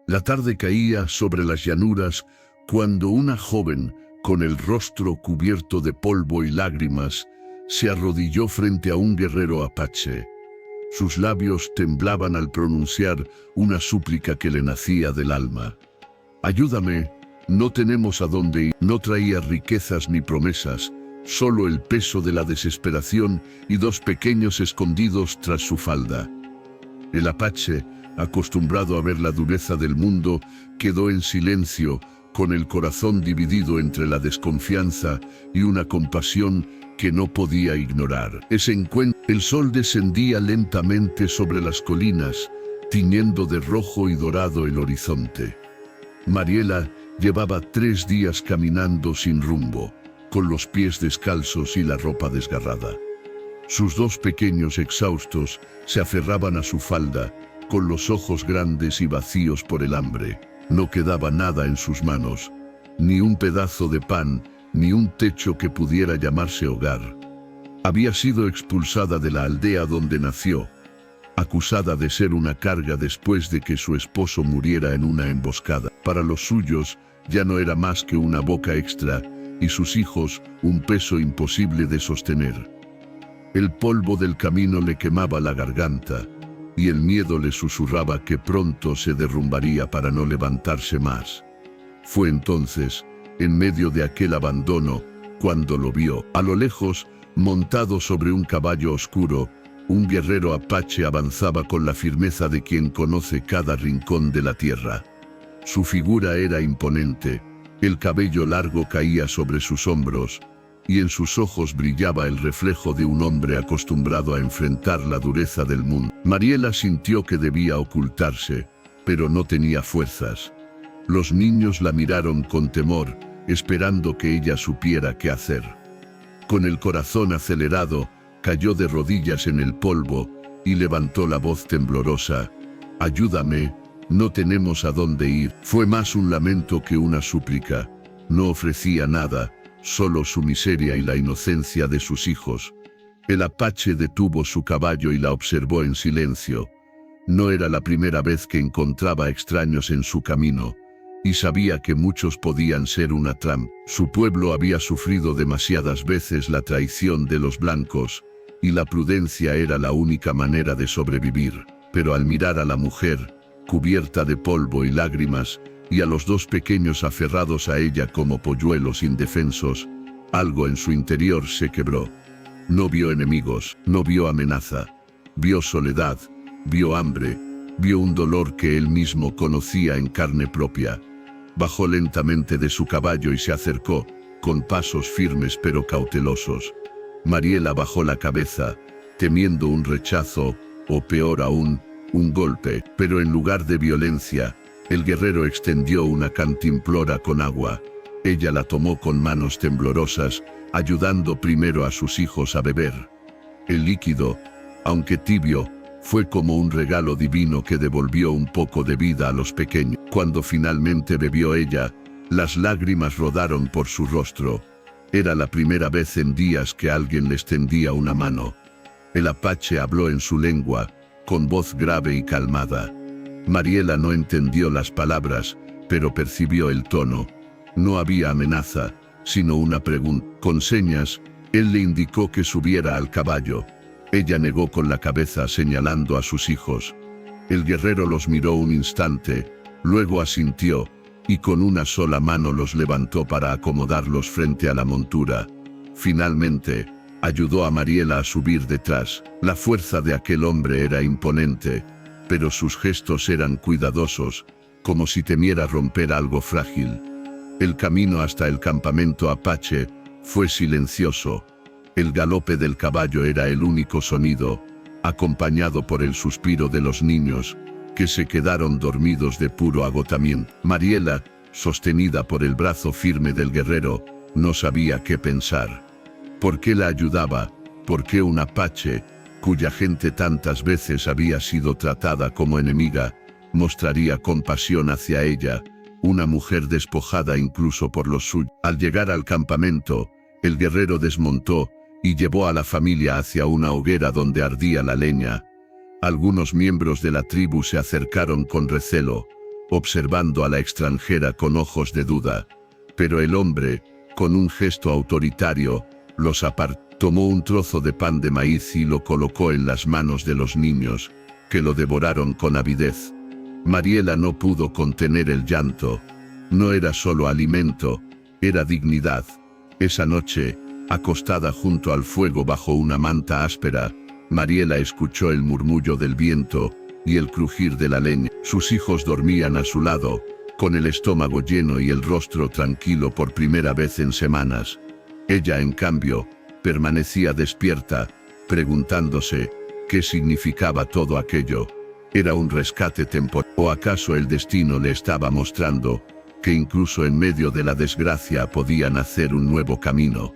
La tarde caía sobre las llanuras cuando una joven, con el rostro cubierto de polvo y lágrimas, se arrodilló frente a un guerrero apache. Sus labios temblaban al pronunciar una súplica que le nacía del alma. «Ayúdame, no tenemos a dónde ir». No traía riquezas ni promesas, solo el peso de la desesperación y dos pequeños escondidos tras su falda. El apache, acostumbrado a ver la dureza del mundo, quedó en silencio, con el corazón dividido entre la desconfianza y una compasión que no podía ignorar. Ese encuentro, el sol descendía lentamente sobre las colinas, tiñendo de rojo y dorado el horizonte. Mariela llevaba 3 días caminando sin rumbo, con los pies descalzos y la ropa desgarrada. Sus 2 pequeños exhaustos se aferraban a su falda, con los ojos grandes y vacíos por el hambre. No quedaba nada en sus manos, ni un pedazo de pan, ni un techo que pudiera llamarse hogar. Había sido expulsada de la aldea donde nació, acusada de ser una carga después de que su esposo muriera en una emboscada. Para los suyos ya no era más que una boca extra, y sus hijos un peso imposible de sostener. El polvo del camino le quemaba la garganta, y el miedo le susurraba que pronto se derrumbaría para no levantarse más. Fue entonces, en medio de aquel abandono, cuando lo vio. A lo lejos, montado sobre un caballo oscuro, un guerrero apache avanzaba con la firmeza de quien conoce cada rincón de la tierra. Su figura era imponente, el cabello largo caía sobre sus hombros, y en sus ojos brillaba el reflejo de un hombre acostumbrado a enfrentar la dureza del mundo. Mariela sintió que debía ocultarse, pero no tenía fuerzas. Los niños la miraron con temor, esperando que ella supiera qué hacer. Con el corazón acelerado, cayó de rodillas en el polvo y levantó la voz temblorosa: «Ayúdame, no tenemos a dónde ir». Fue más un lamento que una súplica. No ofrecía nada, solo su miseria y la inocencia de sus hijos. El apache detuvo su caballo y la observó en silencio. No era la primera vez que encontraba extraños en su camino, y sabía que muchos podían ser una trampa. Su pueblo había sufrido demasiadas veces la traición de los blancos, y la prudencia era la única manera de sobrevivir. Pero al mirar a la mujer, cubierta de polvo y lágrimas, y a los 2 pequeños aferrados a ella como polluelos indefensos, algo en su interior se quebró. No vio enemigos, no vio amenaza, vio soledad, vio hambre, vio un dolor que él mismo conocía en carne propia. Bajó lentamente de su caballo y se acercó, con pasos firmes pero cautelosos. Mariela bajó la cabeza, temiendo un rechazo, o peor aún, un golpe, pero en lugar de violencia, el guerrero extendió una cantimplora con agua. Ella la tomó con manos temblorosas, ayudando primero a sus hijos a beber. El líquido, aunque tibio, fue como un regalo divino que devolvió un poco de vida a los pequeños. Cuando finalmente bebió ella, las lágrimas rodaron por su rostro. Era la primera vez en días que alguien les tendía una mano. El apache habló en su lengua, con voz grave y calmada. Mariela no entendió las palabras, pero percibió el tono. No había amenaza, sino una pregunta. Con señas, él le indicó que subiera al caballo. Ella negó con la cabeza señalando a sus hijos. El guerrero los miró un instante, luego asintió, y con una sola mano los levantó para acomodarlos frente a la montura. Finalmente, ayudó a Mariela a subir detrás. La fuerza de aquel hombre era imponente, pero sus gestos eran cuidadosos, como si temiera romper algo frágil. El camino hasta el campamento apache fue silencioso. El galope del caballo era el único sonido, acompañado por el suspiro de los niños, que se quedaron dormidos de puro agotamiento. Mariela, sostenida por el brazo firme del guerrero, no sabía qué pensar. ¿Por qué la ayudaba? ¿Por qué un apache, cuya gente tantas veces había sido tratada como enemiga, mostraría compasión hacia ella, una mujer despojada incluso por los suyos? Al llegar al campamento, el guerrero desmontó y llevó a la familia hacia una hoguera donde ardía la leña. Algunos miembros de la tribu se acercaron con recelo, observando a la extranjera con ojos de duda. Pero el hombre, con un gesto autoritario, los apartó. Tomó un trozo de pan de maíz y lo colocó en las manos de los niños, que lo devoraron con avidez. Mariela no pudo contener el llanto. No era solo alimento, era dignidad. Esa noche, acostada junto al fuego bajo una manta áspera, Mariela escuchó el murmullo del viento y el crujir de la leña. Sus hijos dormían a su lado, con el estómago lleno y el rostro tranquilo por primera vez en semanas. Ella, en cambio, permanecía despierta, preguntándose qué significaba todo aquello. ¿Era un rescate temporal? ¿O acaso el destino le estaba mostrando que incluso en medio de la desgracia podía nacer un nuevo camino?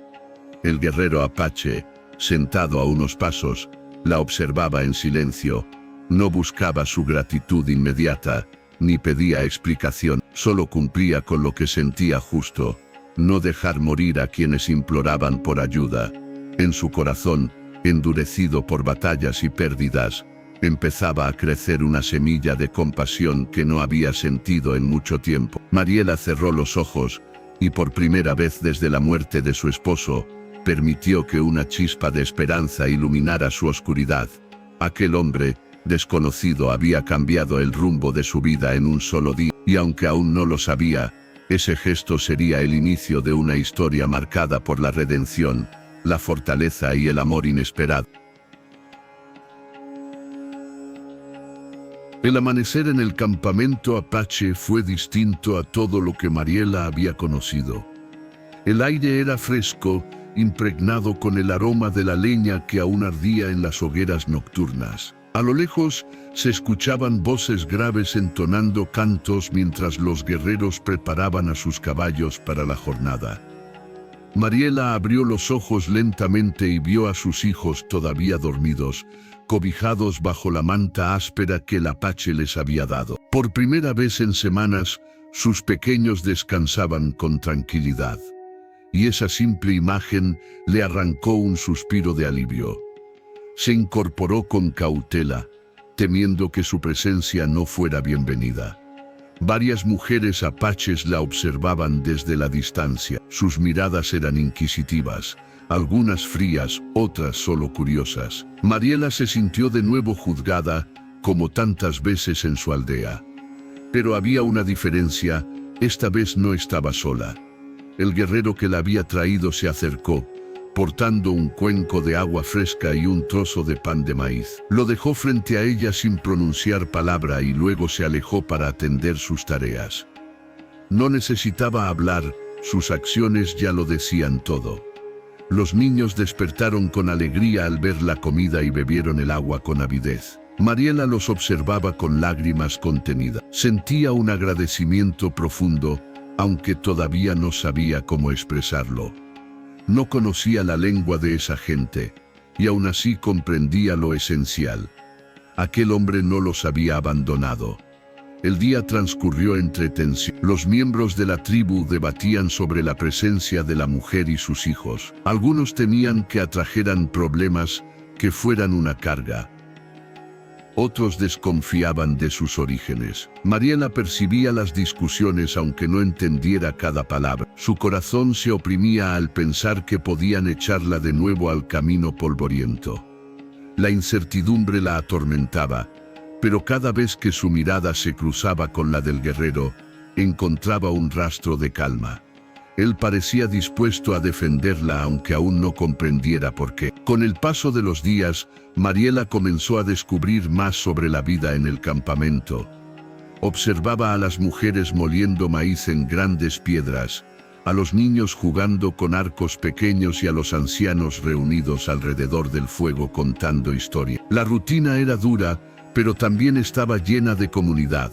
El guerrero apache, sentado a unos pasos, la observaba en silencio. No buscaba su gratitud inmediata, ni pedía explicación, solo cumplía con lo que sentía justo. No dejar morir a quienes imploraban por ayuda. En su corazón, endurecido por batallas y pérdidas, empezaba a crecer una semilla de compasión que no había sentido en mucho tiempo. Mariela cerró los ojos y por primera vez desde la muerte de su esposo, permitió que una chispa de esperanza iluminara su oscuridad. Aquel hombre, desconocido, había cambiado el rumbo de su vida en un solo día, y aunque aún no lo sabía, ese gesto sería el inicio de una historia marcada por la redención, la fortaleza y el amor inesperado. El amanecer en el campamento apache fue distinto a todo lo que Mariela había conocido. El aire era fresco, impregnado con el aroma de la leña que aún ardía en las hogueras nocturnas. A lo lejos se escuchaban voces graves entonando cantos mientras los guerreros preparaban a sus caballos para la jornada. Mariela abrió los ojos lentamente y vio a sus hijos todavía dormidos, cobijados bajo la manta áspera que el apache les había dado. Por primera vez en semanas, sus pequeños descansaban con tranquilidad. Y esa simple imagen le arrancó un suspiro de alivio. Se incorporó con cautela, temiendo que su presencia no fuera bienvenida. Varias mujeres apaches la observaban desde la distancia. Sus miradas eran inquisitivas, algunas frías, otras solo curiosas. Mariela se sintió de nuevo juzgada, como tantas veces en su aldea. Pero había una diferencia, esta vez no estaba sola. El guerrero que la había traído se acercó, portando un cuenco de agua fresca y un trozo de pan de maíz. Lo dejó frente a ella sin pronunciar palabra y luego se alejó para atender sus tareas. No necesitaba hablar, sus acciones ya lo decían todo. Los niños despertaron con alegría al ver la comida y bebieron el agua con avidez. Mariela los observaba con lágrimas contenidas. Sentía un agradecimiento profundo, aunque todavía no sabía cómo expresarlo. No conocía la lengua de esa gente, y aún así comprendía lo esencial. Aquel hombre no los había abandonado. El día transcurrió entre tensión. Los miembros de la tribu debatían sobre la presencia de la mujer y sus hijos. Algunos temían que atrajeran problemas, que fueran una carga. Otros desconfiaban de sus orígenes. Mariela percibía las discusiones aunque no entendiera cada palabra. Su corazón se oprimía al pensar que podían echarla de nuevo al camino polvoriento. La incertidumbre la atormentaba, pero cada vez que su mirada se cruzaba con la del guerrero, encontraba un rastro de calma. Él parecía dispuesto a defenderla aunque aún no comprendiera por qué. Con el paso de los días, Mariela comenzó a descubrir más sobre la vida en el campamento. Observaba a las mujeres moliendo maíz en grandes piedras, a los niños jugando con arcos pequeños y a los ancianos reunidos alrededor del fuego contando historias. La rutina era dura, pero también estaba llena de comunidad.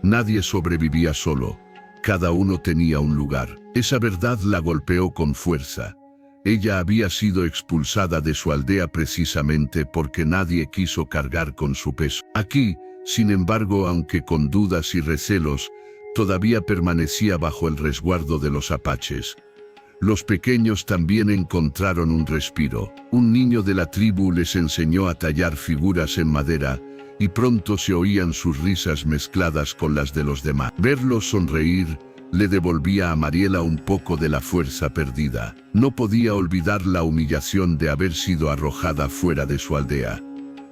Nadie sobrevivía solo. Cada uno tenía un lugar. Esa verdad la golpeó con fuerza. Ella había sido expulsada de su aldea precisamente porque nadie quiso cargar con su peso. Aquí, sin embargo, aunque con dudas y recelos, todavía permanecía bajo el resguardo de los apaches. Los pequeños también encontraron un respiro. Un niño de la tribu les enseñó a tallar figuras en madera, y pronto se oían sus risas mezcladas con las de los demás. Verlo sonreír le devolvía a Mariela un poco de la fuerza perdida. No podía olvidar la humillación de haber sido arrojada fuera de su aldea.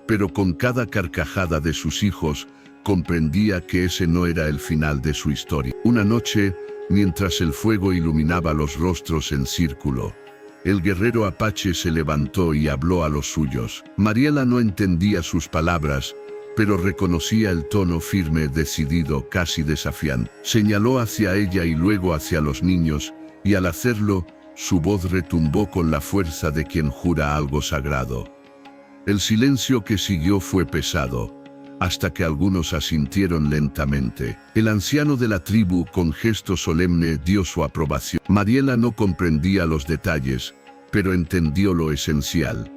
Pero con cada carcajada de sus hijos, comprendía que ese no era el final de su historia. Una noche, mientras el fuego iluminaba los rostros en círculo, el guerrero apache se levantó y habló a los suyos. Mariela no entendía sus palabras, pero reconocía el tono firme, decidido, casi desafiante. Señaló hacia ella y luego hacia los niños, y al hacerlo, su voz retumbó con la fuerza de quien jura algo sagrado. El silencio que siguió fue pesado, hasta que algunos asintieron lentamente. El anciano de la tribu, con gesto solemne, dio su aprobación. Mariela no comprendía los detalles, pero entendió lo esencial.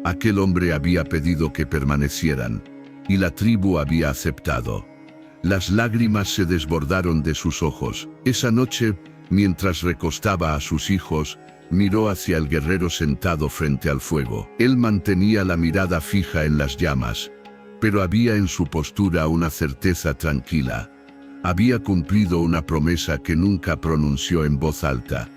Aquel hombre había pedido que permanecieran, y la tribu había aceptado. Las lágrimas se desbordaron de sus ojos. Esa noche, mientras recostaba a sus hijos, miró hacia el guerrero sentado frente al fuego. Él mantenía la mirada fija en las llamas, pero había en su postura una certeza tranquila. Había cumplido una promesa que nunca pronunció en voz alta.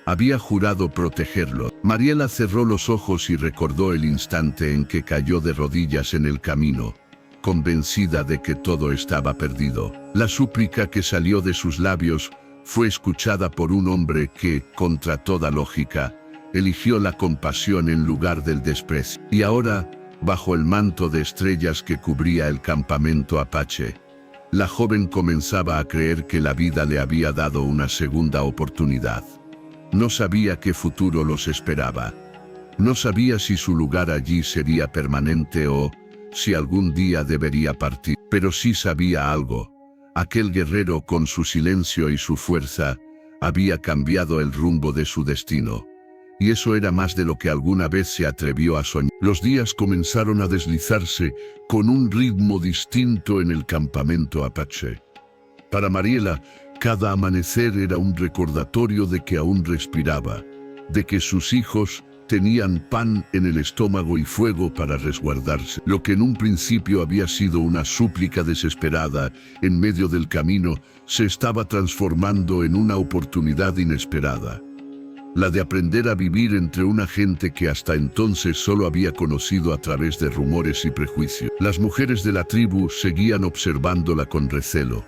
Había jurado protegerlo. Mariela cerró los ojos y recordó el instante en que cayó de rodillas en el camino, convencida de que todo estaba perdido. La súplica que salió de sus labios fue escuchada por un hombre que, contra toda lógica, eligió la compasión en lugar del desprecio. Y ahora, bajo el manto de estrellas que cubría el campamento apache, la joven comenzaba a creer que la vida le había dado una segunda oportunidad. No sabía qué futuro los esperaba. No sabía si su lugar allí sería permanente o si algún día debería partir. Pero sí sabía algo. Aquel guerrero, con su silencio y su fuerza, había cambiado el rumbo de su destino. Y eso era más de lo que alguna vez se atrevió a soñar. Los días comenzaron a deslizarse con un ritmo distinto en el campamento apache. Para Mariela, cada amanecer era un recordatorio de que aún respiraba, de que sus hijos tenían pan en el estómago y fuego para resguardarse. Lo que en un principio había sido una súplica desesperada en medio del camino, se estaba transformando en una oportunidad inesperada. La de aprender a vivir entre una gente que hasta entonces solo había conocido a través de rumores y prejuicios. Las mujeres de la tribu seguían observándola con recelo,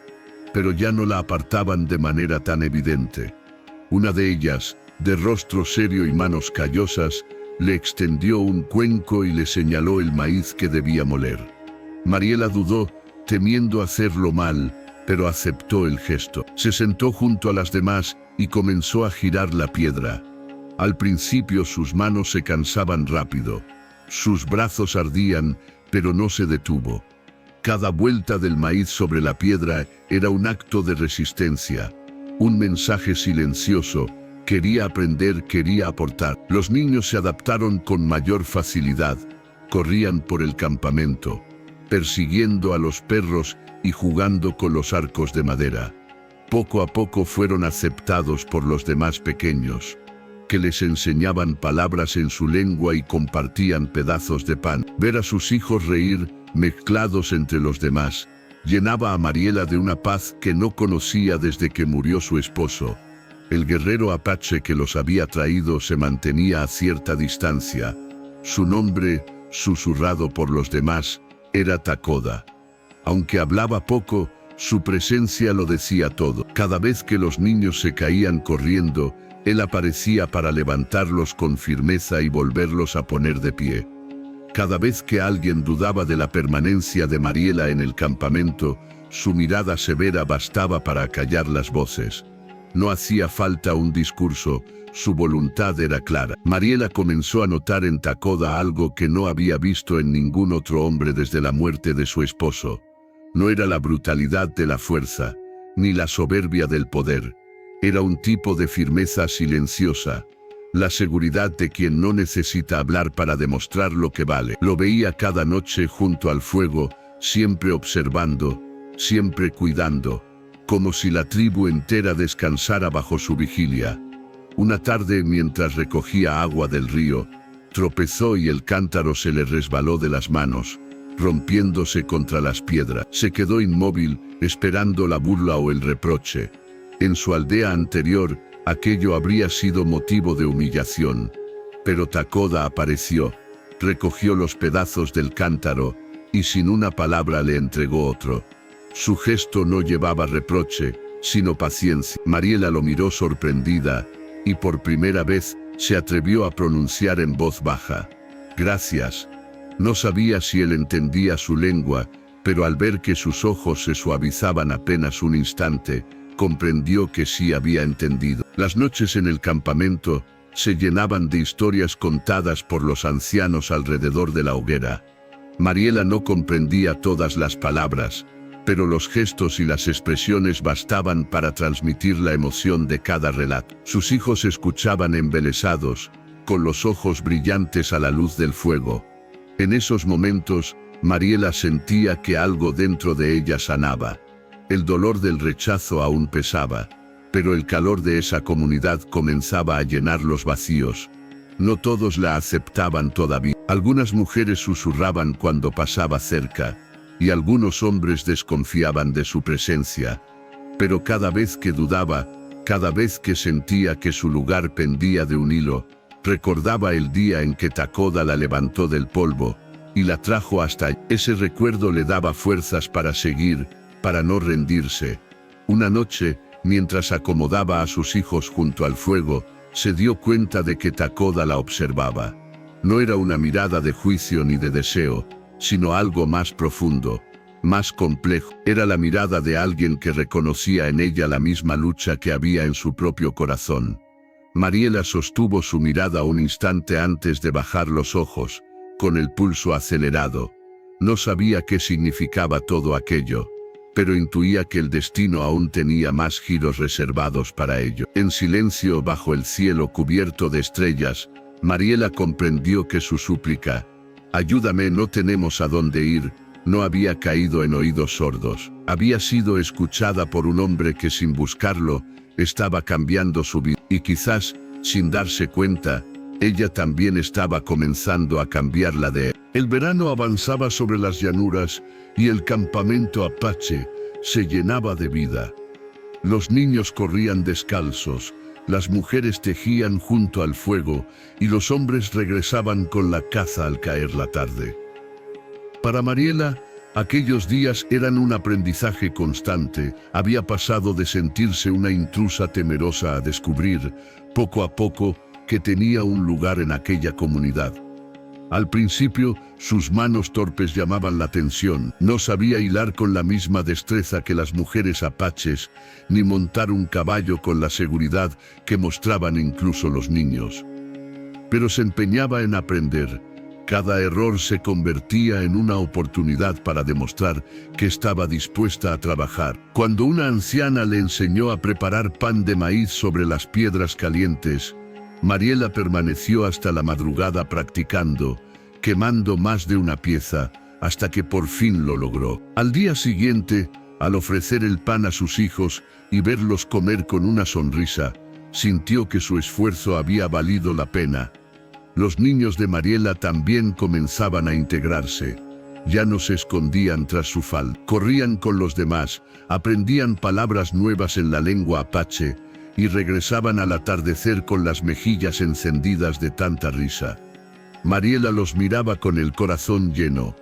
pero ya no la apartaban de manera tan evidente. Una de ellas, de rostro serio y manos callosas, le extendió un cuenco y le señaló el maíz que debía moler. Mariela dudó, temiendo hacerlo mal, pero aceptó el gesto. Se sentó junto a las demás y comenzó a girar la piedra. Al principio sus manos se cansaban rápido. Sus brazos ardían, pero no se detuvo. Cada vuelta del maíz sobre la piedra era un acto de resistencia, un mensaje silencioso. Quería aprender, quería aportar. Los niños se adaptaron con mayor facilidad. Corrían por el campamento, persiguiendo a los perros y jugando con los arcos de madera. Poco a poco fueron aceptados por los demás pequeños, que les enseñaban palabras en su lengua y compartían pedazos de pan. Ver a sus hijos reír, mezclados entre los demás, llenaba a Mariela de una paz que no conocía desde que murió su esposo. El guerrero apache que los había traído se mantenía a cierta distancia. Su nombre, susurrado por los demás, era Takoda. Aunque hablaba poco, su presencia lo decía todo. Cada vez que los niños se caían corriendo, él aparecía para levantarlos con firmeza y volverlos a poner de pie. Cada vez que alguien dudaba de la permanencia de Mariela en el campamento, su mirada severa bastaba para acallar las voces. No hacía falta un discurso, su voluntad era clara. Mariela comenzó a notar en Takoda algo que no había visto en ningún otro hombre desde la muerte de su esposo. No era la brutalidad de la fuerza, ni la soberbia del poder. Era un tipo de firmeza silenciosa, la seguridad de quien no necesita hablar para demostrar lo que vale. Lo veía cada noche junto al fuego, siempre observando, siempre cuidando, como si la tribu entera descansara bajo su vigilia. Una tarde, mientras recogía agua del río, tropezó y el cántaro se le resbaló de las manos. rompiéndose contra las piedras. Se quedó inmóvil, esperando la burla o el reproche. En su aldea anterior, aquello habría sido motivo de humillación. Pero Takoda apareció, recogió los pedazos del cántaro, y sin una palabra le entregó otro. Su gesto no llevaba reproche, sino paciencia. Mariela lo miró sorprendida, y por primera vez se atrevió a pronunciar en voz baja: «Gracias». No sabía si él entendía su lengua, pero al ver que sus ojos se suavizaban apenas un instante, comprendió que sí había entendido. Las noches en el campamento se llenaban de historias contadas por los ancianos alrededor de la hoguera. Mariela no comprendía todas las palabras, pero los gestos y las expresiones bastaban para transmitir la emoción de cada relato. Sus hijos escuchaban embelesados, con los ojos brillantes a la luz del fuego. En esos momentos, Mariela sentía que algo dentro de ella sanaba. El dolor del rechazo aún pesaba, pero el calor de esa comunidad comenzaba a llenar los vacíos. No todos la aceptaban todavía. Algunas mujeres susurraban cuando pasaba cerca, y algunos hombres desconfiaban de su presencia. Pero cada vez que dudaba, cada vez que sentía que su lugar pendía de un hilo, recordaba el día en que Takoda la levantó del polvo y la trajo hasta allí. Ese recuerdo le daba fuerzas para seguir, para no rendirse. Una noche, mientras acomodaba a sus hijos junto al fuego, se dio cuenta de que Takoda la observaba. No era una mirada de juicio ni de deseo, sino algo más profundo, más complejo. Era la mirada de alguien que reconocía en ella la misma lucha que había en su propio corazón. Mariela sostuvo su mirada un instante antes de bajar los ojos, con el pulso acelerado. No sabía qué significaba todo aquello, pero intuía que el destino aún tenía más giros reservados para ello. En silencio, bajo el cielo cubierto de estrellas, Mariela comprendió que su súplica, «Ayúdame, no tenemos a dónde ir», no había caído en oídos sordos. Había sido escuchada por un hombre que, sin buscarlo, estaba cambiando su vida. Y quizás, sin darse cuenta, ella también estaba comenzando a cambiar la de él. El verano avanzaba sobre las llanuras y el campamento apache se llenaba de vida. Los niños corrían descalzos, las mujeres tejían junto al fuego y los hombres regresaban con la caza al caer la tarde. Para Mariela, aquellos días eran un aprendizaje constante. Había pasado de sentirse una intrusa temerosa a descubrir, poco a poco, que tenía un lugar en aquella comunidad. Al principio, sus manos torpes llamaban la atención. No sabía hilar con la misma destreza que las mujeres apaches, ni montar un caballo con la seguridad que mostraban incluso los niños. Pero se empeñaba en aprender. Cada error se convertía en una oportunidad para demostrar que estaba dispuesta a trabajar. Cuando una anciana le enseñó a preparar pan de maíz sobre las piedras calientes, Mariela permaneció hasta la madrugada practicando, quemando más de una pieza, hasta que por fin lo logró. Al día siguiente, al ofrecer el pan a sus hijos y verlos comer con una sonrisa, sintió que su esfuerzo había valido la pena. Los niños de Mariela también comenzaban a integrarse. Ya no se escondían tras su falda, corrían con los demás, aprendían palabras nuevas en la lengua apache y regresaban al atardecer con las mejillas encendidas de tanta risa. Mariela los miraba con el corazón lleno.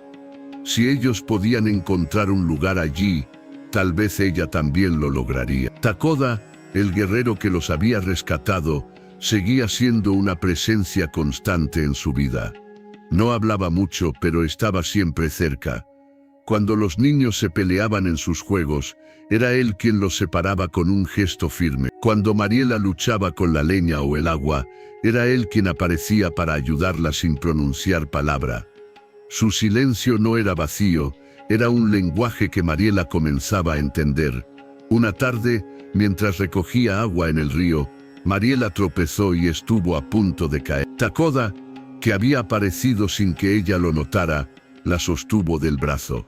Si ellos podían encontrar un lugar allí, tal vez ella también lo lograría. Takoda, el guerrero que los había rescatado, seguía siendo una presencia constante en su vida. No hablaba mucho, pero estaba siempre cerca. Cuando los niños se peleaban en sus juegos, era él quien los separaba con un gesto firme. Cuando Mariela luchaba con la leña o el agua, era él quien aparecía para ayudarla sin pronunciar palabra. Su silencio no era vacío, era un lenguaje que Mariela comenzaba a entender. Una tarde, mientras recogía agua en el río, Mariela tropezó y estuvo a punto de caer. Takoda, que había aparecido sin que ella lo notara, la sostuvo del brazo.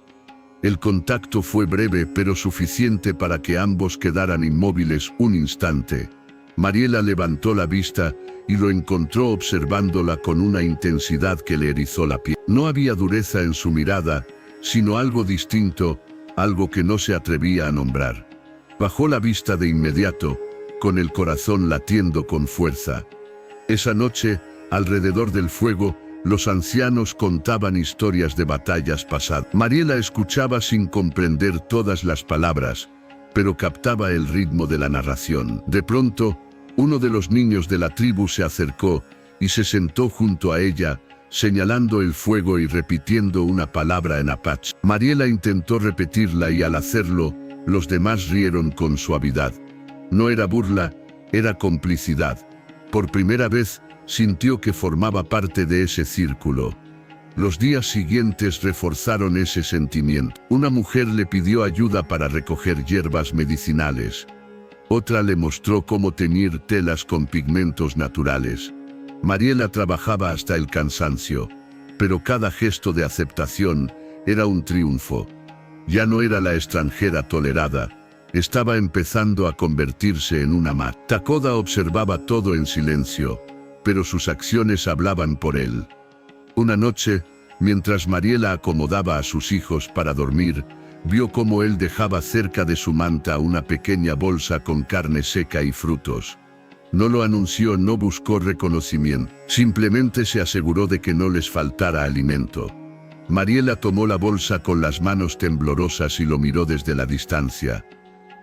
El contacto fue breve pero suficiente para que ambos quedaran inmóviles un instante. Mariela levantó la vista y lo encontró observándola con una intensidad que le erizó la piel. No había dureza en su mirada, sino algo distinto, algo que no se atrevía a nombrar. Bajó la vista de inmediato, con el corazón latiendo con fuerza. Esa noche, alrededor del fuego, los ancianos contaban historias de batallas pasadas. Mariela escuchaba sin comprender todas las palabras, pero captaba el ritmo de la narración. De pronto, uno de los niños de la tribu se acercó y se sentó junto a ella, señalando el fuego y repitiendo una palabra en apache. Mariela intentó repetirla y al hacerlo, los demás rieron con suavidad. No era burla, era complicidad. Por primera vez, sintió que formaba parte de ese círculo. Los días siguientes reforzaron ese sentimiento. Una mujer le pidió ayuda para recoger hierbas medicinales. Otra le mostró cómo teñir telas con pigmentos naturales. Mariela trabajaba hasta el cansancio, pero cada gesto de aceptación era un triunfo. Ya no era la extranjera tolerada, estaba empezando a convertirse en una madre. Takoda observaba todo en silencio, pero sus acciones hablaban por él. Una noche, mientras Mariela acomodaba a sus hijos para dormir, vio cómo él dejaba cerca de su manta una pequeña bolsa con carne seca y frutos. No lo anunció, no buscó reconocimiento, simplemente se aseguró de que no les faltara alimento. Mariela tomó la bolsa con las manos temblorosas y lo miró desde la distancia.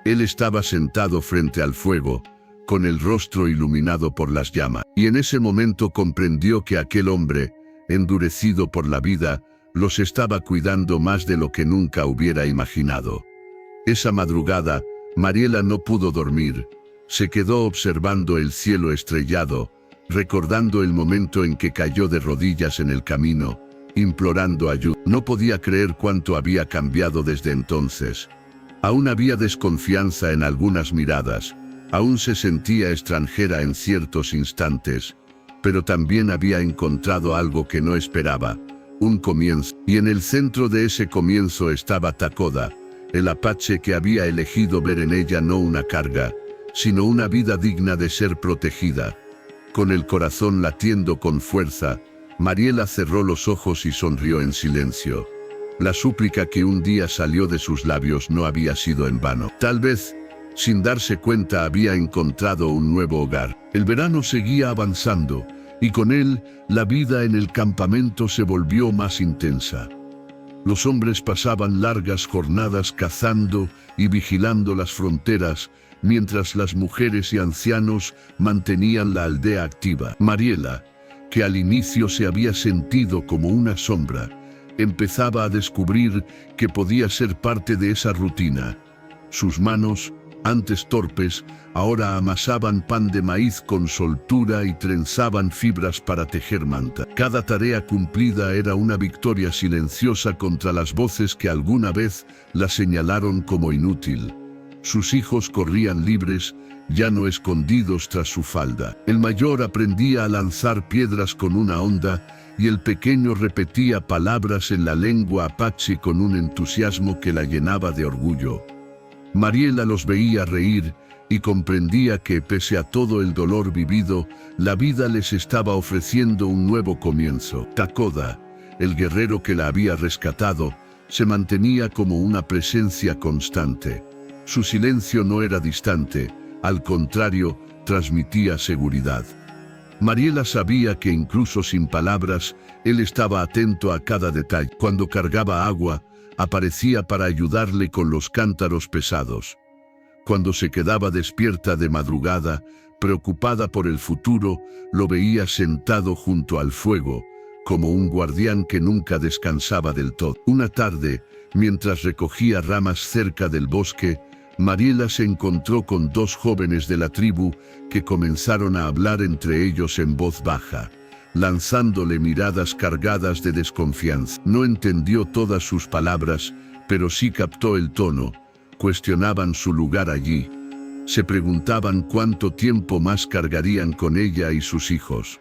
Él estaba sentado frente al fuego, con el rostro iluminado por las llamas, y en ese momento comprendió que aquel hombre, endurecido por la vida, los estaba cuidando más de lo que nunca hubiera imaginado. Esa madrugada, Mariela no pudo dormir. Se quedó observando el cielo estrellado, recordando el momento en que cayó de rodillas en el camino, implorando ayuda. No podía creer cuánto había cambiado desde entonces. Aún había desconfianza en algunas miradas, aún se sentía extranjera en ciertos instantes, pero también había encontrado algo que no esperaba, un comienzo. Y en el centro de ese comienzo estaba Takoda, el apache que había elegido ver en ella no una carga, sino una vida digna de ser protegida. Con el corazón latiendo con fuerza, Mariela cerró los ojos y sonrió en silencio. La súplica que un día salió de sus labios no había sido en vano. Tal vez, sin darse cuenta, había encontrado un nuevo hogar. El verano seguía avanzando, y con él, la vida en el campamento se volvió más intensa. Los hombres pasaban largas jornadas cazando y vigilando las fronteras, mientras las mujeres y ancianos mantenían la aldea activa. Mariela, que al inicio se había sentido como una sombra, empezaba a descubrir que podía ser parte de esa rutina. Sus manos, antes torpes, ahora amasaban pan de maíz con soltura y trenzaban fibras para tejer manta. Cada tarea cumplida era una victoria silenciosa contra las voces que alguna vez la señalaron como inútil. Sus hijos corrían libres, ya no escondidos tras su falda. El mayor aprendía a lanzar piedras con una honda, y el pequeño repetía palabras en la lengua apache con un entusiasmo que la llenaba de orgullo. Mariela los veía reír y comprendía que, pese a todo el dolor vivido, la vida les estaba ofreciendo un nuevo comienzo. Takoda, el guerrero que la había rescatado, se mantenía como una presencia constante. Su silencio no era distante, al contrario, transmitía seguridad. Mariela sabía que incluso sin palabras, él estaba atento a cada detalle. Cuando cargaba agua, aparecía para ayudarle con los cántaros pesados. Cuando se quedaba despierta de madrugada, preocupada por el futuro, lo veía sentado junto al fuego, como un guardián que nunca descansaba del todo. Una tarde, mientras recogía ramas cerca del bosque, Mariela se encontró con dos jóvenes de la tribu que comenzaron a hablar entre ellos en voz baja, lanzándole miradas cargadas de desconfianza. No entendió todas sus palabras, pero sí captó el tono. Cuestionaban su lugar allí. Se preguntaban cuánto tiempo más cargarían con ella y sus hijos.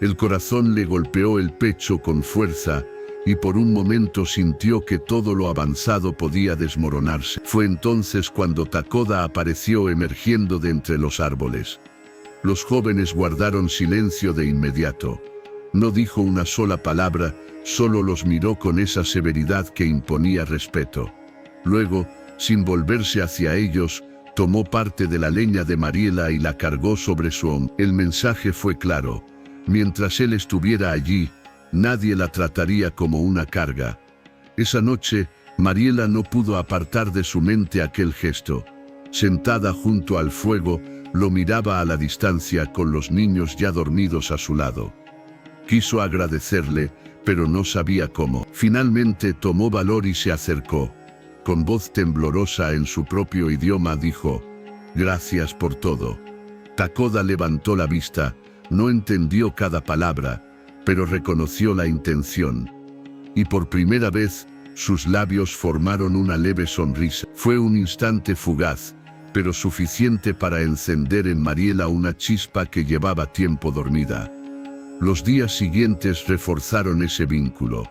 El corazón le golpeó el pecho con fuerza, y por un momento sintió que todo lo avanzado podía desmoronarse. Fue entonces cuando Takoda apareció emergiendo de entre los árboles. Los jóvenes guardaron silencio de inmediato. No dijo una sola palabra, solo los miró con esa severidad que imponía respeto. Luego, sin volverse hacia ellos, tomó parte de la leña de Mariela y la cargó sobre su hombro. El mensaje fue claro: mientras él estuviera allí, nadie la trataría como una carga. Esa noche, Mariela no pudo apartar de su mente aquel gesto. Sentada junto al fuego, lo miraba a la distancia con los niños ya dormidos a su lado. Quiso agradecerle, pero no sabía cómo. Finalmente tomó valor y se acercó. Con voz temblorosa en su propio idioma dijo: «Gracias por todo». Takoda levantó la vista, no entendió cada palabra, pero reconoció la intención. Y por primera vez, sus labios formaron una leve sonrisa. Fue un instante fugaz, pero suficiente para encender en Mariela una chispa que llevaba tiempo dormida. Los días siguientes reforzaron ese vínculo.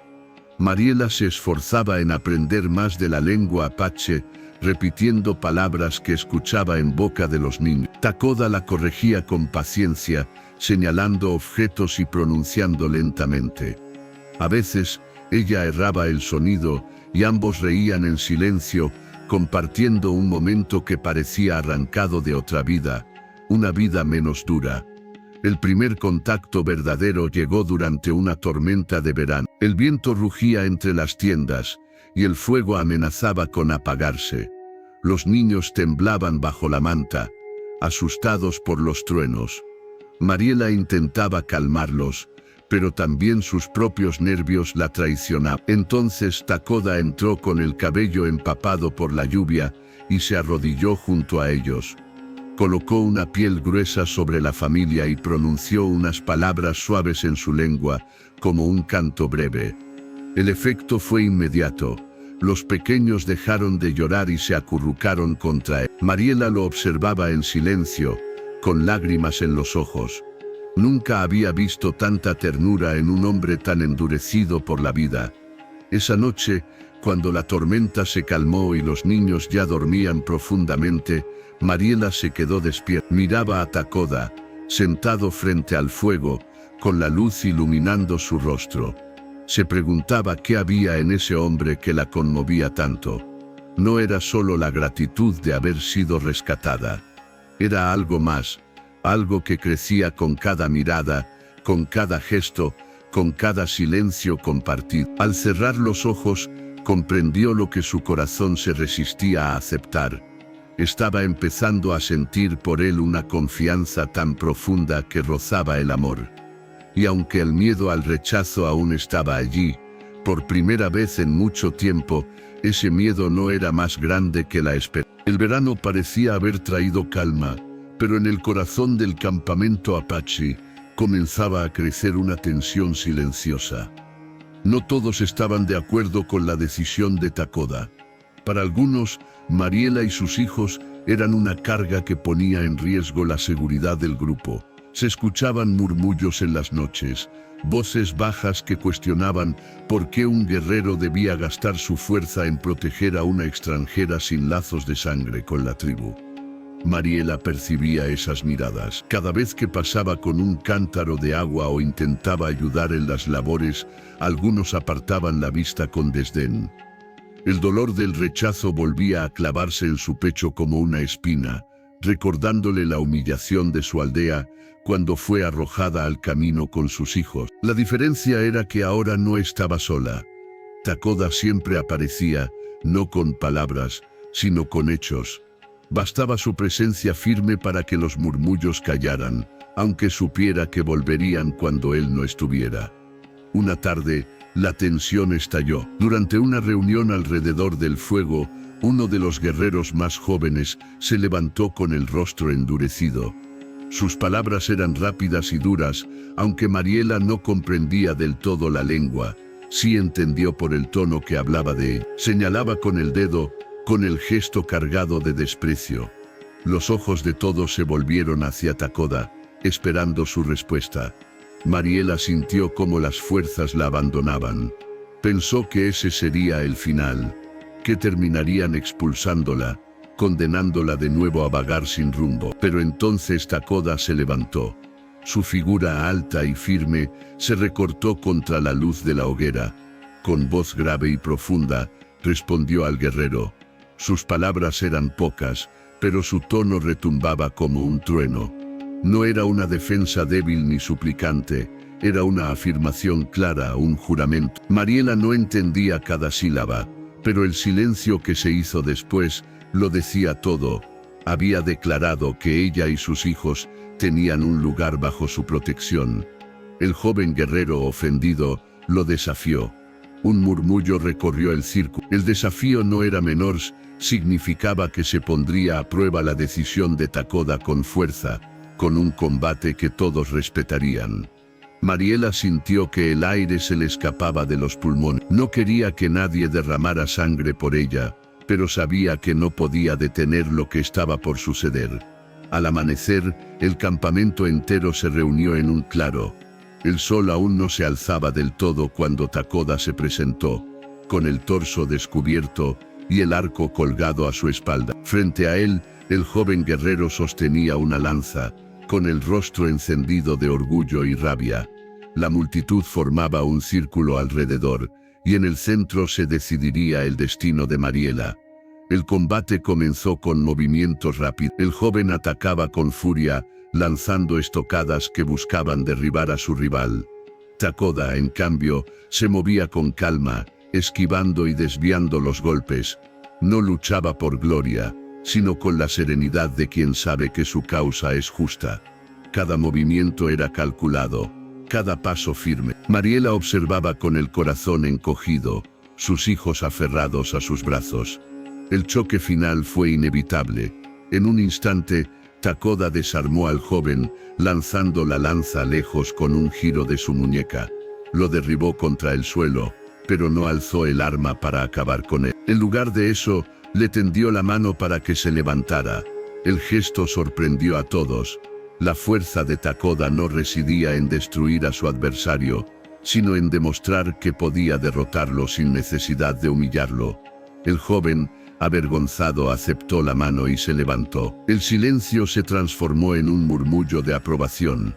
Mariela se esforzaba en aprender más de la lengua apache, repitiendo palabras que escuchaba en boca de los niños. Takoda la corregía con paciencia, señalando objetos y pronunciando lentamente. A veces, ella erraba el sonido y ambos reían en silencio, compartiendo un momento que parecía arrancado de otra vida, una vida menos dura. El primer contacto verdadero llegó durante una tormenta de verano. El viento rugía entre las tiendas y el fuego amenazaba con apagarse. Los niños temblaban bajo la manta, asustados por los truenos. Mariela intentaba calmarlos, pero también sus propios nervios la traicionaban. Entonces Takoda entró con el cabello empapado por la lluvia y se arrodilló junto a ellos. Colocó una piel gruesa sobre la familia y pronunció unas palabras suaves en su lengua, como un canto breve. El efecto fue inmediato. Los pequeños dejaron de llorar y se acurrucaron contra él. Mariela lo observaba en silencio, con lágrimas en los ojos. Nunca había visto tanta ternura en un hombre tan endurecido por la vida. Esa noche, cuando la tormenta se calmó y los niños ya dormían profundamente, Mariela se quedó despierta. Miraba a Takoda, sentado frente al fuego, con la luz iluminando su rostro. Se preguntaba qué había en ese hombre que la conmovía tanto. No era solo la gratitud de haber sido rescatada. Era algo más, algo que crecía con cada mirada, con cada gesto, con cada silencio compartido. Al cerrar los ojos, comprendió lo que su corazón se resistía a aceptar. Estaba empezando a sentir por él una confianza tan profunda que rozaba el amor. Y aunque el miedo al rechazo aún estaba allí, por primera vez en mucho tiempo, ese miedo no era más grande que la esperanza. El verano parecía haber traído calma, pero en el corazón del campamento apache comenzaba a crecer una tensión silenciosa. No todos estaban de acuerdo con la decisión de Takoda. Para algunos, Mariela y sus hijos eran una carga que ponía en riesgo la seguridad del grupo. Se escuchaban murmullos en las noches, voces bajas que cuestionaban por qué un guerrero debía gastar su fuerza en proteger a una extranjera sin lazos de sangre con la tribu. Mariela percibía esas miradas. Cada vez que pasaba con un cántaro de agua o intentaba ayudar en las labores, algunos apartaban la vista con desdén. El dolor del rechazo volvía a clavarse en su pecho como una espina, recordándole la humillación de su aldea cuando fue arrojada al camino con sus hijos. La diferencia era que ahora no estaba sola. Takoda siempre aparecía, no con palabras, sino con hechos. Bastaba su presencia firme para que los murmullos callaran, aunque supiera que volverían cuando él no estuviera. Una tarde, la tensión estalló. Durante una reunión alrededor del fuego, uno de los guerreros más jóvenes se levantó con el rostro endurecido. Sus palabras eran rápidas y duras, aunque Mariela no comprendía del todo la lengua. Sí entendió por el tono que hablaba de él. Señalaba con el dedo, con el gesto cargado de desprecio. Los ojos de todos se volvieron hacia Takoda, esperando su respuesta. Mariela sintió cómo las fuerzas la abandonaban. Pensó que ese sería el final, que terminarían expulsándola, condenándola de nuevo a vagar sin rumbo. Pero entonces Takoda se levantó. Su figura alta y firme se recortó contra la luz de la hoguera. Con voz grave y profunda, respondió al guerrero. Sus palabras eran pocas, pero su tono retumbaba como un trueno. No era una defensa débil ni suplicante, era una afirmación clara, un juramento. Mariela no entendía cada sílaba, pero el silencio que se hizo después lo decía todo. Había declarado que ella y sus hijos tenían un lugar bajo su protección. El joven guerrero ofendido lo desafió. Un murmullo recorrió el círculo. El desafío no era menor, significaba que se pondría a prueba la decisión de Takoda con fuerza, con un combate que todos respetarían. Mariela sintió que el aire se le escapaba de los pulmones. No quería que nadie derramara sangre por ella, pero sabía que no podía detener lo que estaba por suceder. Al amanecer, el campamento entero se reunió en un claro. El sol aún no se alzaba del todo cuando Takoda se presentó, con el torso descubierto y el arco colgado a su espalda. Frente a él, el joven guerrero sostenía una lanza, con el rostro encendido de orgullo y rabia. La multitud formaba un círculo alrededor, y en el centro se decidiría el destino de Mariela. El combate comenzó con movimientos rápidos. El joven atacaba con furia, lanzando estocadas que buscaban derribar a su rival. Takoda, en cambio, se movía con calma, esquivando y desviando los golpes. No luchaba por gloria, sino con la serenidad de quien sabe que su causa es justa. Cada movimiento era calculado, cada paso firme. Mariela observaba con el corazón encogido, sus hijos aferrados a sus brazos. El choque final fue inevitable. En un instante, Takoda desarmó al joven, lanzando la lanza lejos con un giro de su muñeca. Lo derribó contra el suelo, pero no alzó el arma para acabar con él. En lugar de eso, le tendió la mano para que se levantara. El gesto sorprendió a todos. La fuerza de Takoda no residía en destruir a su adversario, sino en demostrar que podía derrotarlo sin necesidad de humillarlo. El joven, avergonzado, aceptó la mano y se levantó. El silencio se transformó en un murmullo de aprobación.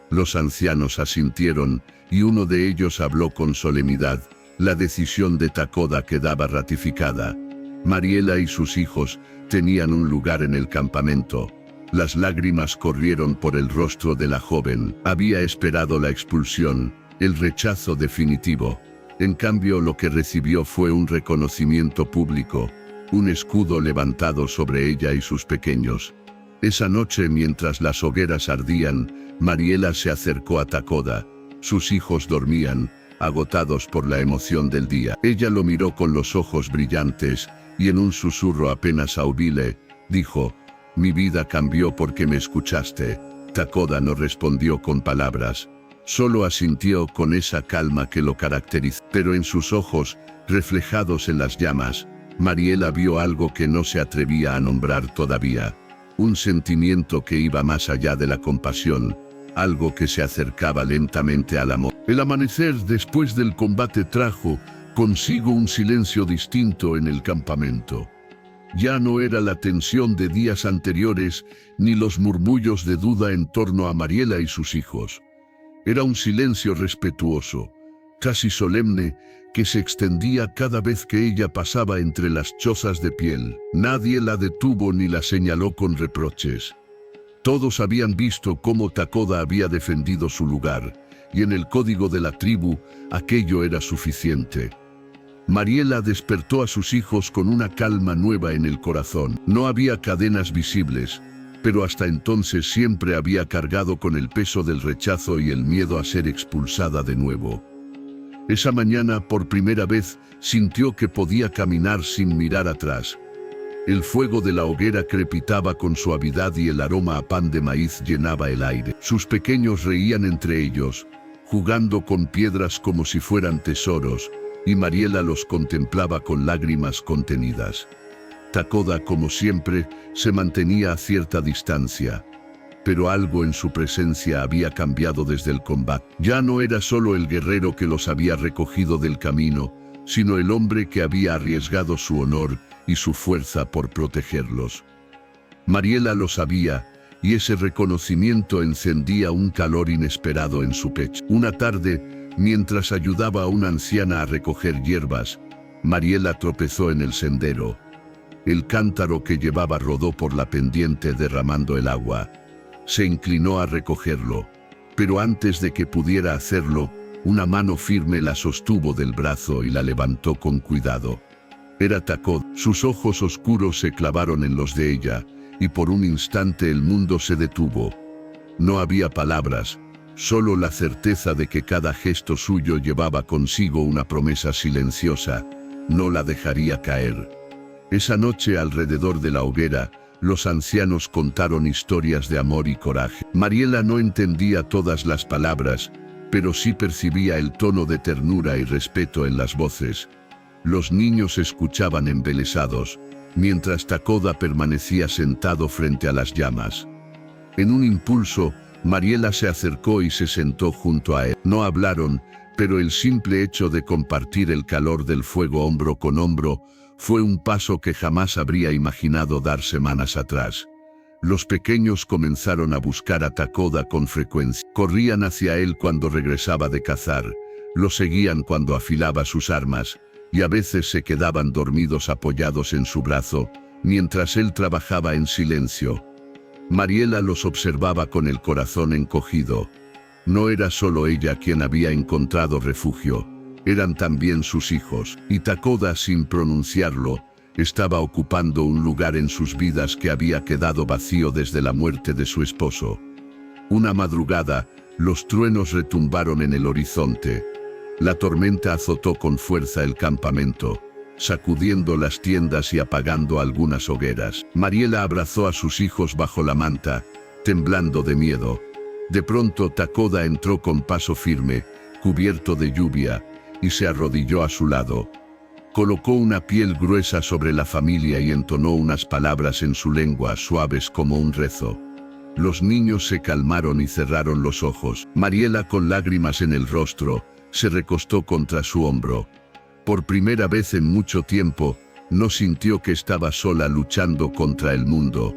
Los ancianos asintieron, y uno de ellos habló con solemnidad. La decisión de Takoda quedaba ratificada. Mariela y sus hijos tenían un lugar en el campamento. Las lágrimas corrieron por el rostro de la joven. Había esperado la expulsión, el rechazo definitivo. En cambio, lo que recibió fue un reconocimiento público, un escudo levantado sobre ella y sus pequeños. Esa noche, mientras las hogueras ardían, Mariela se acercó a Takoda. Sus hijos dormían, agotados por la emoción del día. Ella lo miró con los ojos brillantes, y en un susurro apenas audible, dijo: «Mi vida cambió porque me escuchaste». Takoda no respondió con palabras, solo asintió con esa calma que lo caracterizó. Pero en sus ojos, reflejados en las llamas, Mariela vio algo que no se atrevía a nombrar todavía. Un sentimiento que iba más allá de la compasión, algo que se acercaba lentamente al amor. El amanecer después del combate trajo consigo un silencio distinto en el campamento. Ya no era la tensión de días anteriores, ni los murmullos de duda en torno a Mariela y sus hijos. Era un silencio respetuoso, casi solemne, que se extendía cada vez que ella pasaba entre las chozas de piel. Nadie la detuvo ni la señaló con reproches. Todos habían visto cómo Takoda había defendido su lugar, y en el código de la tribu, aquello era suficiente. Mariela despertó a sus hijos con una calma nueva en el corazón. No había cadenas visibles, pero hasta entonces siempre había cargado con el peso del rechazo y el miedo a ser expulsada de nuevo. Esa mañana, por primera vez, sintió que podía caminar sin mirar atrás. El fuego de la hoguera crepitaba con suavidad y el aroma a pan de maíz llenaba el aire. Sus pequeños reían entre ellos, jugando con piedras como si fueran tesoros, y Mariela los contemplaba con lágrimas contenidas. Takoda, como siempre, se mantenía a cierta distancia, pero algo en su presencia había cambiado desde el combate. Ya no era solo el guerrero que los había recogido del camino, sino el hombre que había arriesgado su honor y su fuerza por protegerlos. Mariela lo sabía, y ese reconocimiento encendía un calor inesperado en su pecho. Una tarde, mientras ayudaba a una anciana a recoger hierbas, Mariela tropezó en el sendero. El cántaro que llevaba rodó por la pendiente derramando el agua. Se inclinó a recogerlo, pero antes de que pudiera hacerlo, una mano firme la sostuvo del brazo y la levantó con cuidado. Era Takoda. Sus ojos oscuros se clavaron en los de ella, y por un instante el mundo se detuvo. No había palabras, solo la certeza de que cada gesto suyo llevaba consigo una promesa silenciosa: no la dejaría caer. Esa noche, alrededor de la hoguera, los ancianos contaron historias de amor y coraje. Mariela no entendía todas las palabras, pero sí percibía el tono de ternura y respeto en las voces. Los niños escuchaban embelesados, mientras Takoda permanecía sentado frente a las llamas. En un impulso, Mariela se acercó y se sentó junto a él. No hablaron, pero el simple hecho de compartir el calor del fuego hombro con hombro fue un paso que jamás habría imaginado dar semanas atrás. Los pequeños comenzaron a buscar a Takoda con frecuencia. Corrían hacia él cuando regresaba de cazar, lo seguían cuando afilaba sus armas, y a veces se quedaban dormidos apoyados en su brazo, mientras él trabajaba en silencio. Mariela los observaba con el corazón encogido. No era solo ella quien había encontrado refugio, eran también sus hijos, y Takoda, sin pronunciarlo, estaba ocupando un lugar en sus vidas que había quedado vacío desde la muerte de su esposo. Una madrugada, los truenos retumbaron en el horizonte. La tormenta azotó con fuerza el campamento, sacudiendo las tiendas y apagando algunas hogueras. Mariela abrazó a sus hijos bajo la manta, temblando de miedo. De pronto Takoda entró con paso firme, cubierto de lluvia, y se arrodilló a su lado. Colocó una piel gruesa sobre la familia y entonó unas palabras en su lengua, suaves como un rezo. Los niños se calmaron y cerraron los ojos. Mariela, con lágrimas en el rostro, se recostó contra su hombro. Por primera vez en mucho tiempo, no sintió que estaba sola luchando contra el mundo.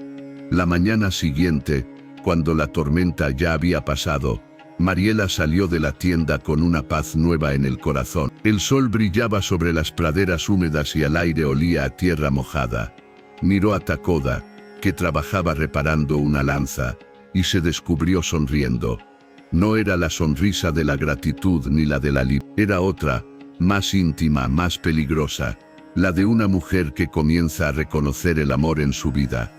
La mañana siguiente, cuando la tormenta ya había pasado, Mariela salió de la tienda con una paz nueva en el corazón. El sol brillaba sobre las praderas húmedas y el aire olía a tierra mojada. Miró a Takoda, que trabajaba reparando una lanza, y se descubrió sonriendo. No era la sonrisa de la gratitud ni la de la libertad. Era otra, más íntima, más peligrosa, la de una mujer que comienza a reconocer el amor en su vida.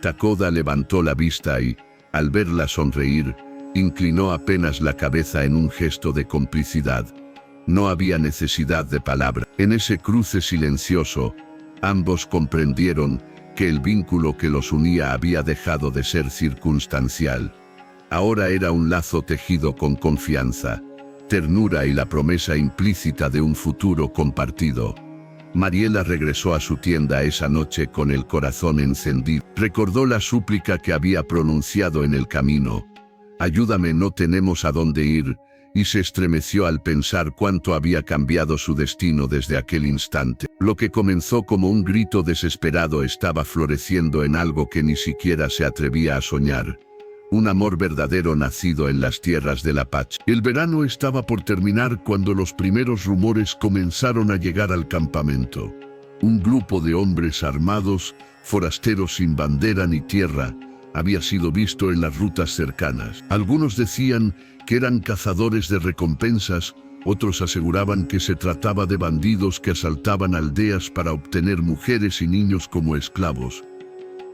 Takoda levantó la vista y, al verla sonreír, inclinó apenas la cabeza en un gesto de complicidad. No había necesidad de palabra. En ese cruce silencioso, ambos comprendieron que el vínculo que los unía había dejado de ser circunstancial. Ahora era un lazo tejido con confianza, ternura y la promesa implícita de un futuro compartido. Mariela regresó a su tienda esa noche con el corazón encendido. Recordó la súplica que había pronunciado en el camino: «Ayúdame, no tenemos a dónde ir», y se estremeció al pensar cuánto había cambiado su destino desde aquel instante. Lo que comenzó como un grito desesperado estaba floreciendo en algo que ni siquiera se atrevía a soñar. Un amor verdadero nacido en las tierras del Apache. El verano estaba por terminar cuando los primeros rumores comenzaron a llegar al campamento. Un grupo de hombres armados, forasteros sin bandera ni tierra, había sido visto en las rutas cercanas. Algunos decían que eran cazadores de recompensas, otros aseguraban que se trataba de bandidos que asaltaban aldeas para obtener mujeres y niños como esclavos.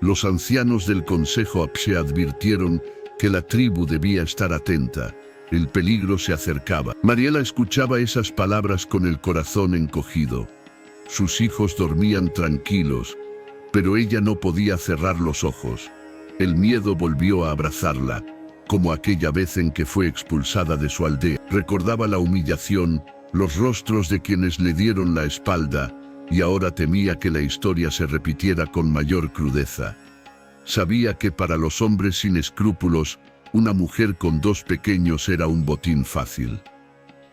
Los ancianos del Consejo Apse advirtieron que la tribu debía estar atenta. El peligro se acercaba. Mariela escuchaba esas palabras con el corazón encogido. Sus hijos dormían tranquilos, pero ella no podía cerrar los ojos. El miedo volvió a abrazarla, como aquella vez en que fue expulsada de su aldea. Recordaba la humillación, los rostros de quienes le dieron la espalda, y ahora temía que la historia se repitiera con mayor crudeza. Sabía que para los hombres sin escrúpulos, una mujer con 2 pequeños era un botín fácil.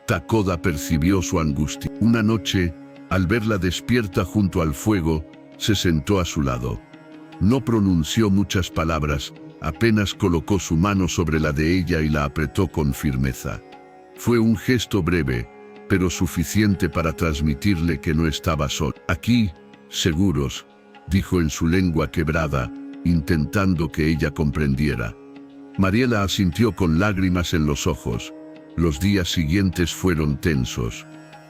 Takoda percibió su angustia. Una noche, al verla despierta junto al fuego, se sentó a su lado. No pronunció muchas palabras, Apenas colocó su mano sobre la de ella y la apretó con firmeza. Fue un gesto breve, pero suficiente para transmitirle que no estaba solo. «Aquí, seguros», dijo en su lengua quebrada, intentando que ella comprendiera. Mariela asintió con lágrimas en los ojos. Los días siguientes fueron tensos.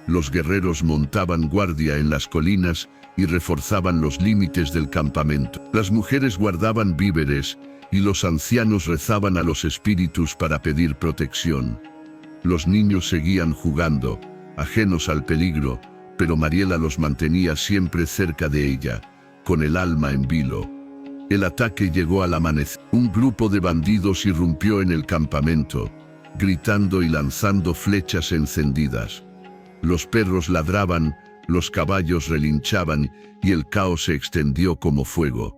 Los guerreros montaban guardia en las colinas y reforzaban los límites del campamento. Las mujeres guardaban víveres y los ancianos rezaban a los espíritus para pedir protección. Los niños seguían jugando, ajenos al peligro, pero Mariela los mantenía siempre cerca de ella, con el alma en vilo. El ataque llegó al amanecer. Un grupo de bandidos irrumpió en el campamento, gritando y lanzando flechas encendidas. Los perros ladraban, los caballos relinchaban y el caos se extendió como fuego.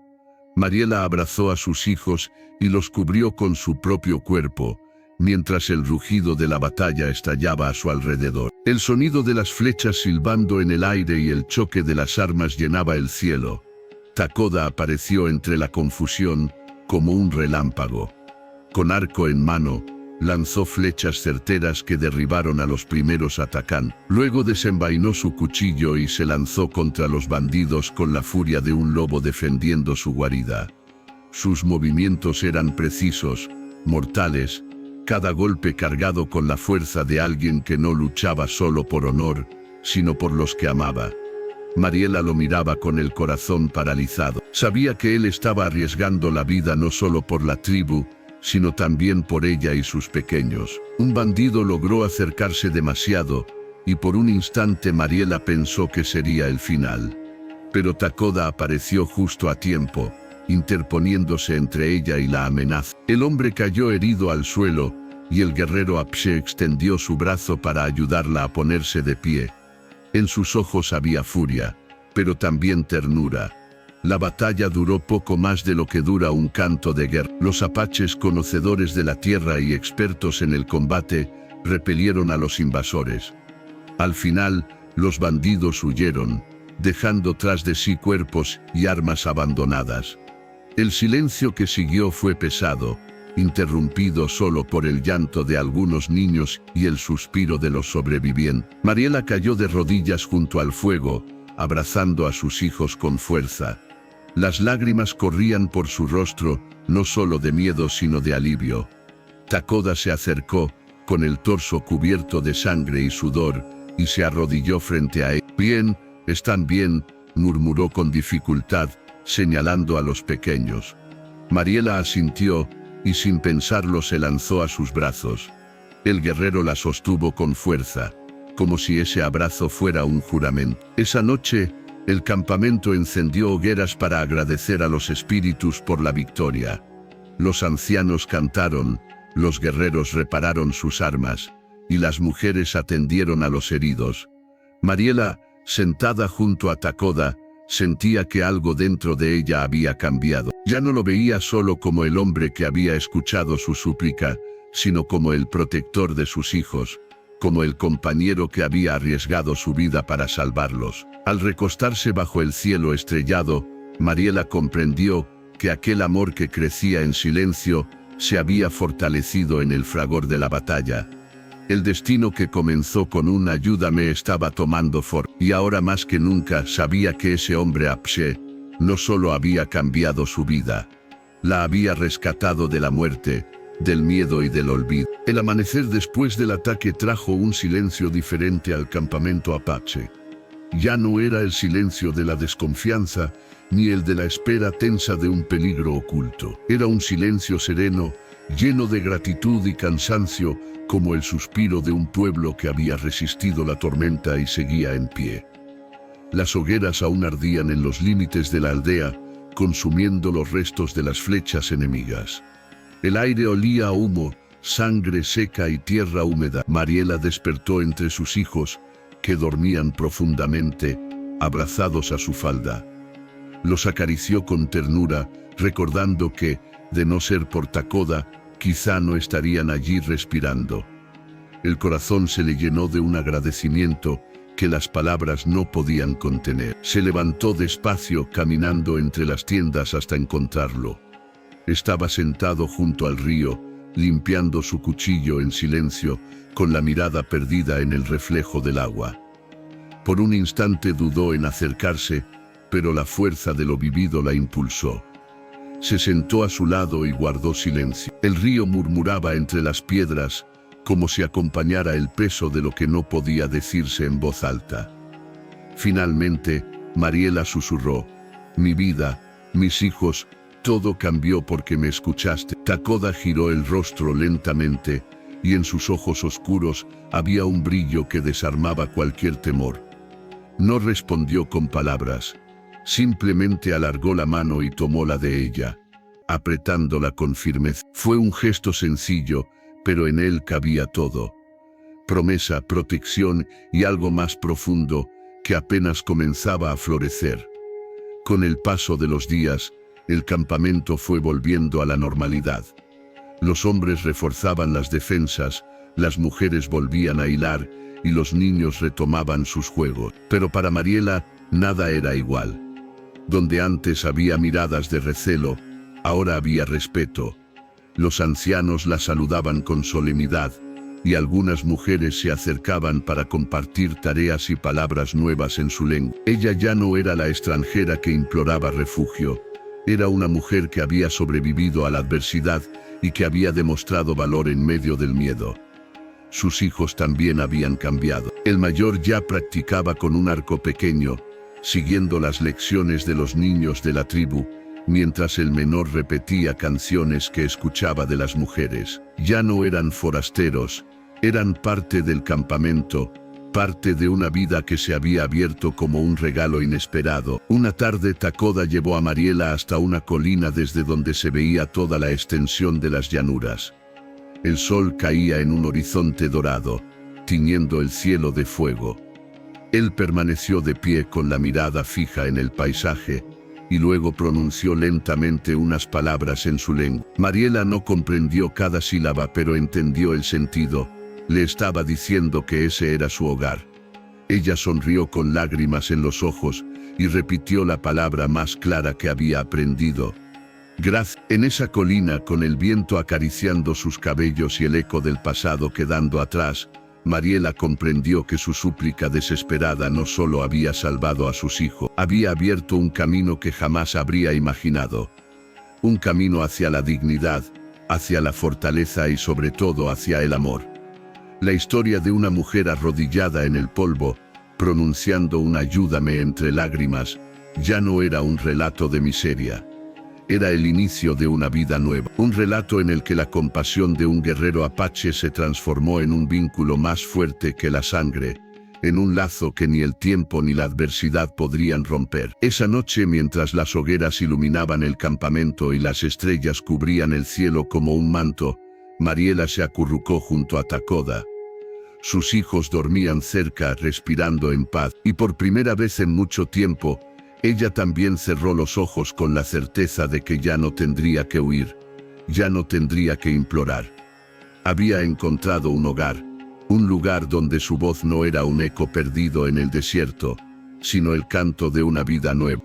Mariela abrazó a sus hijos y los cubrió con su propio cuerpo, mientras el rugido de la batalla estallaba a su alrededor. El sonido de las flechas silbando en el aire y el choque de las armas llenaba el cielo. Takoda apareció entre la confusión como un relámpago. Con arco en mano, lanzó flechas certeras que derribaron a los primeros atacantes. Luego desenvainó su cuchillo y se lanzó contra los bandidos con la furia de un lobo defendiendo su guarida. Sus movimientos eran precisos, mortales, cada golpe cargado con la fuerza de alguien que no luchaba solo por honor, sino por los que amaba. Mariela lo miraba con el corazón paralizado. Sabía que él estaba arriesgando la vida no solo por la tribu, sino también por ella y sus pequeños. Un bandido logró acercarse demasiado, y por un instante Mariela pensó que sería el final. Pero Takoda apareció justo a tiempo, interponiéndose entre ella y la amenaza. El hombre cayó herido al suelo, y el guerrero Apche extendió su brazo para ayudarla a ponerse de pie. En sus ojos había furia, pero también ternura. La batalla duró poco más de lo que dura un canto de guerra. Los apaches, conocedores de la tierra y expertos en el combate, repelieron a los invasores. Al final, los bandidos huyeron, dejando tras de sí cuerpos y armas abandonadas. El silencio que siguió fue pesado, interrumpido solo por el llanto de algunos niños y el suspiro de los sobrevivientes. Mariela cayó de rodillas junto al fuego, abrazando a sus hijos con fuerza. Las lágrimas corrían por su rostro, no solo de miedo sino de alivio. Takoda se acercó, con el torso cubierto de sangre y sudor, y se arrodilló frente a él. «Bien, están bien», murmuró con dificultad, señalando a los pequeños. Mariela asintió, y sin pensarlo se lanzó a sus brazos. El guerrero la sostuvo con fuerza, como si ese abrazo fuera un juramento. Esa noche, el campamento encendió hogueras para agradecer a los espíritus por la victoria. Los ancianos cantaron, los guerreros repararon sus armas, y las mujeres atendieron a los heridos. Mariela, sentada junto a Takoda, sentía que algo dentro de ella había cambiado. Ya no lo veía solo como el hombre que había escuchado su súplica, sino como el protector de sus hijos, como el compañero que había arriesgado su vida para salvarlos. Al recostarse bajo el cielo estrellado, Mariela comprendió que aquel amor que crecía en silencio se había fortalecido en el fragor de la batalla. El destino que comenzó con un ayúdame estaba tomando forma, y ahora más que nunca sabía que ese hombre Apche no solo había cambiado su vida, la había rescatado de la muerte, del miedo y del olvido. El amanecer después del ataque trajo un silencio diferente al campamento apache. Ya no era el silencio de la desconfianza, ni el de la espera tensa de un peligro oculto. Era un silencio sereno, lleno de gratitud y cansancio, como el suspiro de un pueblo que había resistido la tormenta y seguía en pie. Las hogueras aún ardían en los límites de la aldea, consumiendo los restos de las flechas enemigas. El aire olía a humo, sangre seca y tierra húmeda. Mariela despertó entre sus hijos, que dormían profundamente, abrazados a su falda. Los acarició con ternura, recordando que, de no ser por Takoda, quizá no estarían allí respirando. El corazón se le llenó de un agradecimiento que las palabras no podían contener. Se levantó despacio, caminando entre las tiendas hasta encontrarlo. Estaba sentado junto al río, limpiando su cuchillo en silencio, con la mirada perdida en el reflejo del agua. Por un instante dudó en acercarse, pero la fuerza de lo vivido la impulsó. Se sentó a su lado y guardó silencio. El río murmuraba entre las piedras, como si acompañara el peso de lo que no podía decirse en voz alta. Finalmente, Mariela susurró: «Mi vida, mis hijos, todo cambió porque me escuchaste». Takoda giró el rostro lentamente, y en sus ojos oscuros había un brillo que desarmaba cualquier temor. No respondió con palabras, simplemente alargó la mano y tomó la de ella, apretándola con firmeza. Fue un gesto sencillo, pero en él cabía todo: promesa, protección y algo más profundo que apenas comenzaba a florecer. Con el paso de los días, el campamento fue volviendo a la normalidad. Los hombres reforzaban las defensas, las mujeres volvían a hilar y los niños retomaban sus juegos. Pero para Mariela, nada era igual. Donde antes había miradas de recelo, ahora había respeto. Los ancianos la saludaban con solemnidad, y algunas mujeres se acercaban para compartir tareas y palabras nuevas en su lengua. Ella ya no era la extranjera que imploraba refugio. Era una mujer que había sobrevivido a la adversidad y que había demostrado valor en medio del miedo. Sus hijos también habían cambiado. El mayor ya practicaba con un arco pequeño, siguiendo las lecciones de los niños de la tribu, mientras el menor repetía canciones que escuchaba de las mujeres. Ya no eran forasteros, eran parte del campamento, parte de una vida que se había abierto como un regalo inesperado. Una tarde Takoda llevó a Mariela hasta una colina desde donde se veía toda la extensión de las llanuras. El sol caía en un horizonte dorado, tiñendo el cielo de fuego. Él permaneció de pie con la mirada fija en el paisaje, y luego pronunció lentamente unas palabras en su lengua. Mariela no comprendió cada sílaba, pero entendió el sentido. Le estaba diciendo que ese era su hogar. Ella sonrió con lágrimas en los ojos y repitió la palabra más clara que había aprendido: gracias. En esa colina, con el viento acariciando sus cabellos y el eco del pasado quedando atrás, Mariela comprendió que su súplica desesperada no solo había salvado a sus hijos, había abierto un camino que jamás habría imaginado. Un camino hacia la dignidad, hacia la fortaleza y sobre todo hacia el amor. La historia de una mujer arrodillada en el polvo, pronunciando un ayúdame entre lágrimas, ya no era un relato de miseria. Era el inicio de una vida nueva, un relato en el que la compasión de un guerrero apache se transformó en un vínculo más fuerte que la sangre, en un lazo que ni el tiempo ni la adversidad podrían romper. Esa noche, mientras las hogueras iluminaban el campamento y las estrellas cubrían el cielo como un manto, Mariela se acurrucó junto a Takoda. Sus hijos dormían cerca, respirando en paz, y por primera vez en mucho tiempo, ella también cerró los ojos con la certeza de que ya no tendría que huir, ya no tendría que implorar. Había encontrado un hogar, un lugar donde su voz no era un eco perdido en el desierto, sino el canto de una vida nueva.